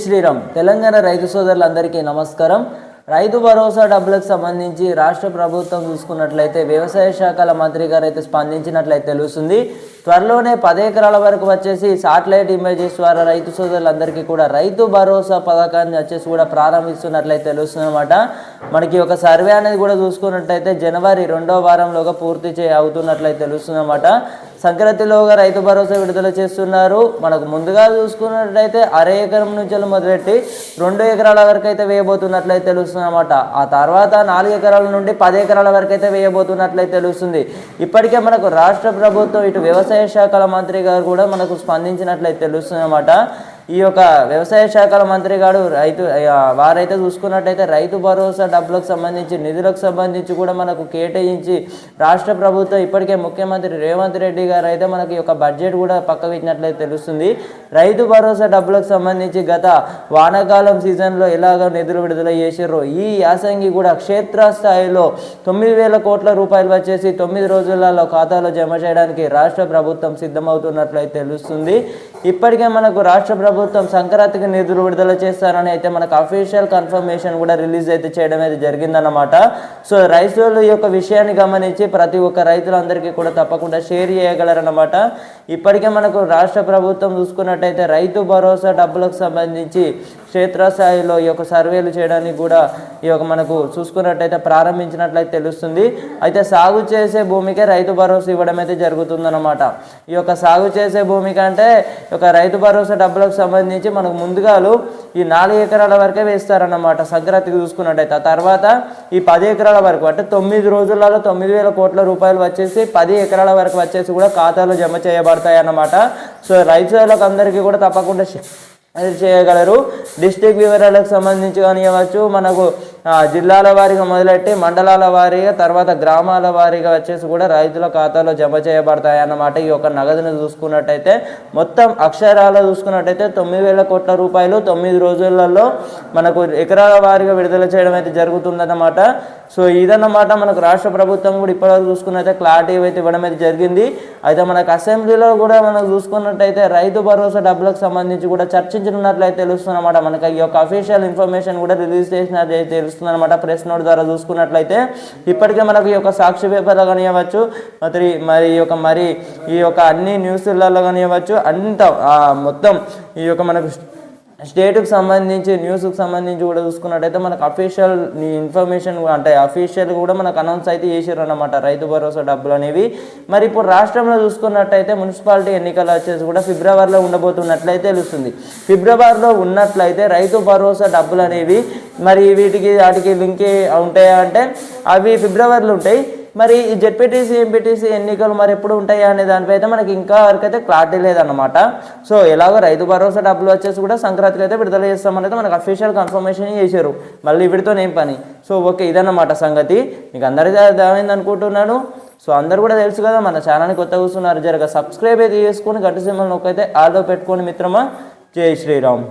శ్రీరామ్ తెలంగాణ రైతు సోదరులందరికీ నమస్కారం. రైతు భరోసా డబ్బులకు సంబంధించి రాష్ట్ర ప్రభుత్వం చూసుకున్నట్లయితే వ్యవసాయ శాఖల మంత్రి గారు అయితే స్పందించినట్లయితే తెలుస్తుంది. త్వరలోనే 10 ఎకరాల వరకు వచ్చేసి శాటిలైట్ ఇమేజెస్ ద్వారా రైతు సోదరులందరికీ కూడా రైతు భరోసా పథకాన్ని వచ్చేసి కూడా ప్రారంభిస్తున్నట్లయితే తెలుస్తుంది అనమాట. మనకి ఒక సర్వే అనేది కూడా చూసుకున్నట్లయితే జనవరి 2వ వారంలోగా పూర్తి అవుతున్నట్లయితే తెలుస్తుంది అనమాట. సంక్రాంతిలోగా రైతు భరోసా విడుదల చేస్తున్నారు. మనకు ముందుగా చూసుకున్నట్లయితే అரை ఎకరం నుంచి మొదలెట్టి 2 ఎకరాల వరకు అయితే వేయబోతున్నట్లయితే తెలుస్తుంది అనమాట. ఆ తర్వాత 4 ఎకరాల నుండి 10 ఎకరాల వరకు అయితే వేయబోతున్నట్లయితే తెలుస్తుంది. ఇప్పటికే మనకు రాష్ట్ర ప్రభుత్వం ఇటు వ్యవసాయ శాఖల మంత్రి గారు కూడా మనకు స్పందించినట్లయితే తెలుస్తుంది అనమాట. ఈ యొక్క వ్యవసాయ శాఖల మంత్రి గారు వారైతే చూసుకున్నట్టయితే రైతు భరోసా డబ్బులకు సంబంధించి నిధులకు సంబంధించి కూడా మనకు కేటాయించి రాష్ట్ర ప్రభుత్వం ఇప్పటికే ముఖ్యమంత్రి రేవంత్ రెడ్డి గారు అయితే మనకి ఒక బడ్జెట్ కూడా పక్కవిచ్చినట్లయితే తెలుస్తుంది. రైతు భరోసా డబ్బులకు సంబంధించి గత వానాకాలం సీజన్లో ఎలాగో నిధులు విడుదల చేసారో ఈ యాసంగి కూడా క్షేత్రస్థాయిలో 9,000 కోట్ల రూపాయలు వచ్చేసి 9 రోజులలో ఖాతాలో జమ చేయడానికి రాష్ట్ర ప్రభుత్వం సిద్ధమవుతున్నట్లయితే తెలుస్తుంది. ఇప్పటికే మనకు రాష్ట్ర ప్రభుత్వం సంక్రాంతికి నిధులు విడుదల చేస్తారని అయితే మనకు అఫీషియల్ కన్ఫర్మేషన్ కూడా రిలీజ్ అయితే చేయడం అయితే జరిగిందన్నమాట. సో రైతులు ఈ యొక్క విషయాన్ని గమనించి ప్రతి ఒక్క రైతులందరికీ కూడా తప్పకుండా షేర్ చేయగలరన్నమాట. ఇప్పటికే మనకు రాష్ట్ర ప్రభుత్వం చూసుకున్నట్టయితే రైతు భరోసా డబ్బులకు సంబంధించి క్షేత్రస్థాయిలో ఈ యొక్క సర్వేలు చేయడానికి కూడా ఈ యొక్క మనకు చూసుకున్నట్టయితే ప్రారంభించినట్లయితే తెలుస్తుంది. అయితే సాగు చేసే భూమికే రైతు భరోసా ఇవ్వడం అయితే జరుగుతుందన్నమాట. ఈ యొక్క సాగు చేసే భూమికి అంటే ఒక రైతు భరోసా డబ్బులకు సంబంధించి మనకు ముందుగాలు ఈ 4 ఎకరాల వరకే వేస్తారన్నమాట సంక్రాంతికి చూసుకున్నట్టయితే. ఆ తర్వాత ఈ 10 ఎకరాల వరకు అంటే 9 రోజులలో 9,000 కోట్ల రూపాయలు వచ్చేసి 10 ఎకరాల వరకు వచ్చేసి కూడా ఖాతాలో జమ చేయబడతాయి అన్నమాట. సో రైతులకు అందరికీ కూడా తప్పకుండా చేయగలరు. డిస్ట్రిక్ట్ వివరాలకు సంబంధించి కానివ్వచ్చు, మనకు జిల్లాల వారీగా మొదలెట్టి మండలాల వారీగా తర్వాత గ్రామాల వారీగా వచ్చేసి కూడా రైతుల ఖాతాలో జమ చేయబడతాయి అన్నమాట. ఈ యొక్క నగదును చూసుకున్నట్టయితే మొత్తం అక్షరాలు చూసుకున్నట్టయితే 9,000 కోట్ల రూపాయలు 9 రోజులలో మనకు ఎకరాల వారీగా విడుదల చేయడం అయితే జరుగుతుందన్నమాట. సో ఇదన్నమాట మనకు రాష్ట్ర ప్రభుత్వం కూడా ఇప్పటివరకు చూసుకున్నట్టయితే క్లారిటీ అయితే ఇవ్వడం అయితే జరిగింది. అయితే మనకు అసెంబ్లీలో కూడా మనం చూసుకున్నట్టయితే రైతు భరోసా డబ్బులకు సంబంధించి కూడా చర్చించినట్లయితే తెలుస్తుందన్నమాట. మనకి ఈ యొక్క అఫీషియల్ ఇన్ఫర్మేషన్ కూడా రిలీజ్ చేసినట్లయితే తెలుస్తుందన్నమాట. ప్రెస్ నోట్ ద్వారా చూసుకున్నట్లయితే ఇప్పటికే మనకు ఈ యొక్క సాక్షి పేపర్లో కానివ్వచ్చు, మరి ఈ యొక్క అన్ని న్యూస్లలో కానివ్వచ్చు, అంత మొత్తం ఈ యొక్క మనకు స్టేట్కి సంబంధించి న్యూస్కి సంబంధించి కూడా చూసుకున్నట్టయితే మనకు అఫీషియల్ ఇన్ఫర్మేషన్ అంటే అఫీషియల్ కూడా మనకు అనౌన్స్ అయితే చేసారు అన్నమాట రైతు భరోసా డబ్బులు అనేవి. మరి ఇప్పుడు రాష్ట్రంలో చూసుకున్నట్టయితే మున్సిపాలిటీ ఎన్నికలు వచ్చేసి కూడా ఫిబ్రవరిలో ఉండబోతున్నట్లయితే తెలుస్తుంది. ఫిబ్రవరిలో ఉన్నట్లయితే రైతు భరోసా డబ్బులు అనేవి మరి వాటికి లింక్ ఉంటాయా అంటే అవి ఫిబ్రవరిలో ఉంటాయి. మరి ఈ జెడ్పీటీసీ ఎంపీటీసీ ఎన్నికలు మరి ఎప్పుడు ఉంటాయా అనే దానిపై అయితే మనకి ఇంకా వరకైతే క్లారిటీ లేదన్నమాట. సో ఎలాగో రైతు భరోసా డబ్బులు వచ్చేసి కూడా సంక్రాంతికి అయితే విడుదల చేస్తామనేది మనకు అఫీషియల్ కన్ఫర్మేషన్ చేశారు. మళ్ళీ వీటితో ఏం పని. సో ఓకే, ఇదన్నమాట సంగతి. మీకు అందరికీ అర్థమైంది అనుకుంటున్నాను. సో అందరు కూడా తెలుసు కదా, మన ఛానల్ని కొత్తగా చూస్తున్నారు, సబ్స్క్రైబ్ అయితే చేసుకొని గట్టి సింబల్ నొక్కైతే ఆల్లో పెట్టుకోండి మిత్రమా. జై శ్రీరామ్.